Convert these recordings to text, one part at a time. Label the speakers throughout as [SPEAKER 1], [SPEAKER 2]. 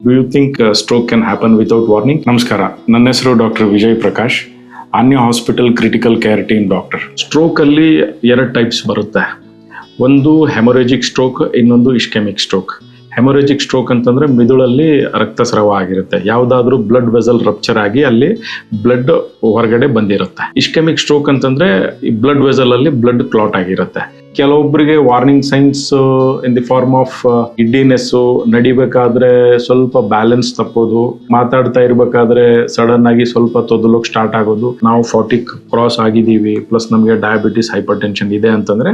[SPEAKER 1] Do you think stroke can happen without warning? ನಮಸ್ಕಾರ, ನನ್ನ ಹೆಸರು doctor Vijay Prakash, Anya hospital critical care team doctor. Stroke ಅಲ್ಲಿ ಎರಡು ಟೈಪ್ಸ್ ಬರುತ್ತೆ. ಒಂದು ಹೆಮೊರೇಜಿಕ್ ಸ್ಟ್ರೋಕ್, ಇನ್ನೊಂದು ಇಸ್ಕೆಮಿಕ್ ಸ್ಟ್ರೋಕ್. ಹೆಮೊರೇಜಿಕ್ ಸ್ಟ್ರೋಕ್ ಅಂತಂದ್ರೆ ಮಿದುಳಲ್ಲಿ ರಕ್ತಸ್ರಾವ ಆಗಿರುತ್ತೆ, ಯಾವುದಾದ್ರೂ ಬ್ಲಡ್ ವೆಸಲ್ ರಪ್ಚರ್ ಆಗಿ ಅಲ್ಲಿ ಬ್ಲಡ್ ಹೊರಗಡೆ ಬಂದಿರುತ್ತೆ. ಇಸ್ಕೆಮಿಕ್ ಸ್ಟ್ರೋಕ್ ಅಂತಂದ್ರೆ ಈ ಬ್ಲಡ್ ವೆಸಲ್ ಅಲ್ಲಿ ಬ್ಲಡ್ ಕ್ಲಾಟ್ ಆಗಿರುತ್ತೆ. ಕೆಲವೊಬ್ಬರಿಗೆ warning signs in the form of giddiness, ನಡಿಬೇಕಾದ್ರೆ ಸ್ವಲ್ಪ ಬ್ಯಾಲೆನ್ಸ್ ತಪ್ಪೋದು, ಮಾತಾಡ್ತಾ ಇರ್ಬೇಕಾದ್ರೆ ಸಡನ್ ಆಗಿ ಸ್ವಲ್ಪ ತೊದಲೋಕ್ ಸ್ಟಾರ್ಟ್ ಆಗೋದು, ನಾವು 40 ಕ್ರಾಸ್ ಆಗಿದ್ದೀವಿ, ಪ್ಲಸ್ ನಮಗೆ ಡಯಾಬಿಟಿಸ್, ಹೈಪರ್ ಟೆನ್ಷನ್ ಇದೆ ಅಂತಂದ್ರೆ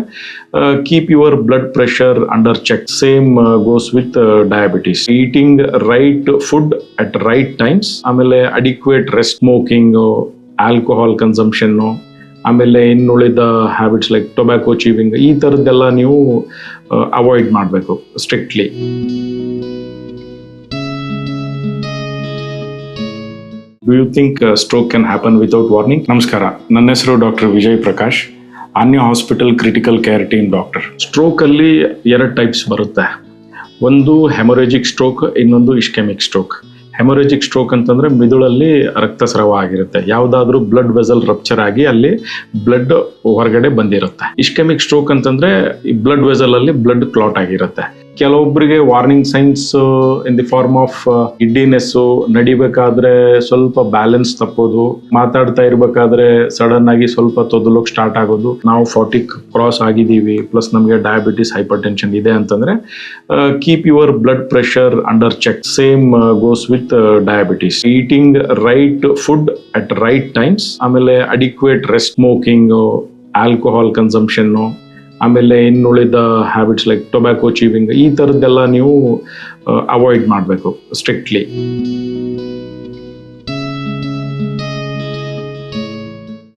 [SPEAKER 1] keep your blood pressure under check. Same goes with diabetes. Eating right food at right times, ಆಮೇಲೆ adequate rest, smoking, alcohol consumption, ಆಮೇಲೆ ಇನ್ನುಳಿದ ಹ್ಯಾಬಿಟ್ಸ್ ಲೈಕ್ ಟೊಬ್ಯಾಕೋ, ಚೀವಿಂಗ್, ಈ ಥರದ್ದೆಲ್ಲ ನೀವು ಅವಾಯ್ಡ್ ಮಾಡಬೇಕು strictly. Do you think stroke can happen without warning? ನಮಸ್ಕಾರ, ನನ್ನ ಹೆಸರು doctor Vijay Prakash, Anya hospital critical care team doctor. Stroke ಅಲ್ಲಿ ಎರಡು ಟೈಪ್ಸ್ ಬರುತ್ತೆ. ಒಂದು ಹೆಮೊರೇಜಿಕ್ ಸ್ಟ್ರೋಕ್, ಇನ್ನೊಂದು ಇಸ್ಕೆಮಿಕ್ ಸ್ಟ್ರೋಕ್. ಹೆಮೊರೇಜಿಕ್ ಸ್ಟ್ರೋಕ್ ಅಂತಂದ್ರೆ ಮಿದುಳಲ್ಲಿ ರಕ್ತಸ್ರಾವ ಆಗಿರುತ್ತೆ, ಯಾವುದಾದ್ರೂ ಬ್ಲಡ್ ವೆಸಲ್ ರಪ್ಚರ್ ಆಗಿ ಅಲ್ಲಿ ಬ್ಲಡ್ ಹೊರಗಡೆ ಬಂದಿರುತ್ತೆ. ಇಸ್ಕೆಮಿಕ್ ಸ್ಟ್ರೋಕ್ ಅಂತಂದ್ರೆ ಈ ಬ್ಲಡ್ ವೆಸಲ್ ಅಲ್ಲಿ ಬ್ಲಡ್ ಕ್ಲಾಟ್ ಆಗಿರುತ್ತೆ. ಕೆಲವೊಬ್ಬರಿಗೆ warning signs in the form of giddiness, ನಡಿಬೇಕಾದ್ರೆ ಸ್ವಲ್ಪ ಬ್ಯಾಲೆನ್ಸ್ ತಪ್ಪೋದು, ಮಾತಾಡ್ತಾ ಇರ್ಬೇಕಾದ್ರೆ ಸಡನ್ ಆಗಿ ಸ್ವಲ್ಪ ತೊದಲೋಕ್ ಸ್ಟಾರ್ಟ್ ಆಗೋದು, ನಾವು 40 ಕ್ರಾಸ್ ಆಗಿದ್ದೀವಿ, ಪ್ಲಸ್ ನಮಗೆ ಡಯಾಬಿಟಿಸ್, ಹೈಪರ್ ಟೆನ್ಷನ್ ಇದೆ ಅಂತಂದ್ರೆ keep your blood pressure under check. Same goes with diabetes. Eating right food at right times, ಆಮೇಲೆ adequate rest, smoking, alcohol consumption, ಆಮೇಲೆ ಇನ್ನುಳಿದ ಹ್ಯಾಬಿಟ್ಸ್ ಲೈಕ್ ಟೊಬ್ಯಾಕೋ, ಚೀವಿಂಗ್, ಈ ಥರದ್ದೆಲ್ಲ ನೀವು ಅವಾಯ್ಡ್ ಮಾಡಬೇಕು ಸ್ಟ್ರಿಕ್ಟ್ಲಿ.